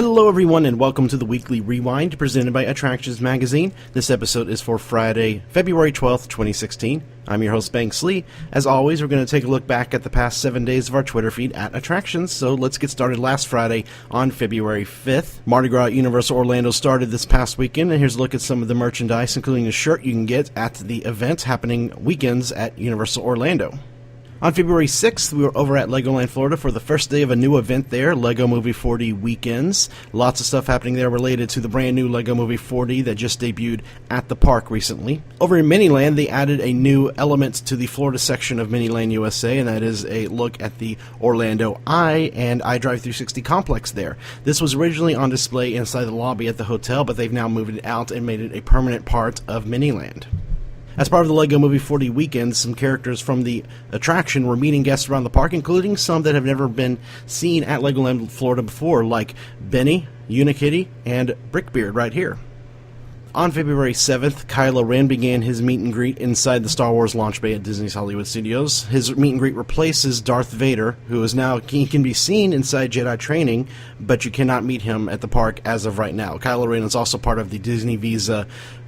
Hello everyone and welcome to the Weekly Rewind presented by Attractions Magazine. This episode is for Friday, February 12th, 2016. I'm your host, Banks Lee. As always, we're going to take a look back at the past 7 days of our Twitter feed at Attractions, so let's get started last Friday on February 5th. Mardi Gras at Universal Orlando started this past weekend, and here's a look at some of the merchandise, including a shirt you can get at the event happening weekends at Universal Orlando. On February 6th, we were over at Legoland, Florida for the first day of a new event there, Lego Movie 40 Weekends. Lots of stuff happening there related to the brand new Lego Movie 40 that just debuted at the park recently. Over in Miniland, they added a new element to the Florida section of Miniland USA, and that is a look at the Orlando Eye and iDrive 360 complex there. This was originally on display inside the lobby at the hotel, but they've now moved it out and made it a permanent part of Miniland. As part of the Lego Movie 40 weekend, some characters from the attraction were meeting guests around the park, including some that have never been seen at Legoland Florida before, like Benny, Unikitty, and Brickbeard right here. On February 7th, Kylo Ren began his meet and greet inside the Star Wars launch bay at Disney's Hollywood Studios. His meet and greet replaces Darth Vader, who is now he can be seen inside Jedi training, but you cannot meet him at the park as of right now. Kylo Ren is also part of the Disney Visa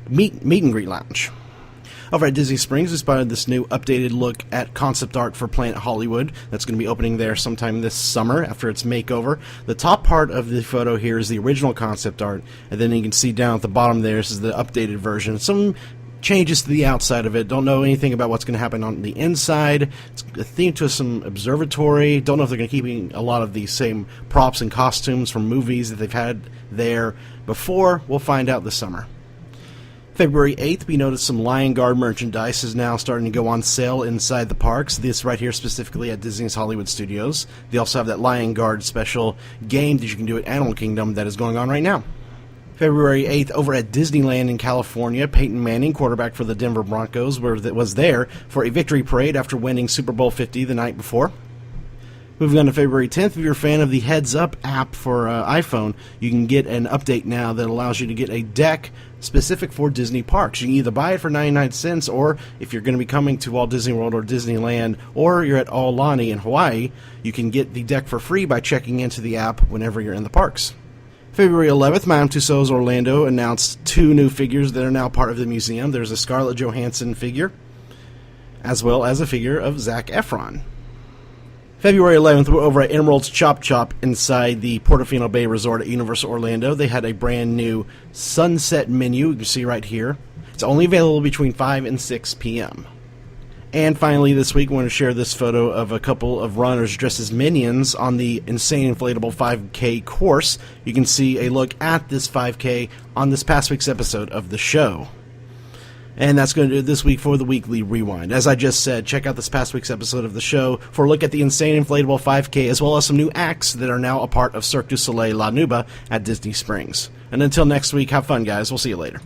meet and greet lounge. Over at Disney Springs, we spotted this new updated look at concept art for Planet Hollywood. That's going to be opening there sometime this summer after its makeover. The top part of the photo here is the original concept art, and then you can see down at the bottom there is the updated version. Some changes to the outside of it. Don't know anything about what's going to happen on the inside. It's a theme to some observatory. Don't know if they're going to keep a lot of the same props and costumes from movies that they've had there before. We'll find out this summer. February 8th, we noticed some Lion Guard merchandise is now starting to go on sale inside the parks. This right here specifically at Disney's Hollywood Studios. They also have that Lion Guard special game that you can do at Animal Kingdom that is going on right now. February 8th, over at Disneyland in California, Peyton Manning, quarterback for the Denver Broncos, was there for a victory parade after winning Super Bowl 50 the night before. Moving on to February 10th, if you're a fan of the Heads Up app for iPhone, you can get an update now that allows you to get a deck specific for Disney parks. You can either buy it for 99 cents, or if you're going to be coming to Walt Disney World or Disneyland, or you're at Aulani in Hawaii, you can get the deck for free by checking into the app whenever you're in the parks. February 11th, Madame Tussauds Orlando announced two new figures that are now part of the museum. There's a Scarlett Johansson figure, as well as a figure of Zac Efron. February 11th, we're over at Emerald's Chop Chop inside the Portofino Bay Resort at Universal Orlando. They had a brand new sunset menu, you can see right here. It's only available between 5 and 6 p.m. And finally this week, I want to share this photo of a couple of runners dressed as minions on the Insane Inflatable 5K course. You can see a look at this 5K on this past week's episode of the show. And that's going to do it this week for the Weekly Rewind. As I just said, check out this past week's episode of the show for a look at the Insane Inflatable 5K, as well as some new acts that are now a part of Cirque du Soleil La Nuba at Disney Springs. And until next week, have fun, guys. We'll see you later.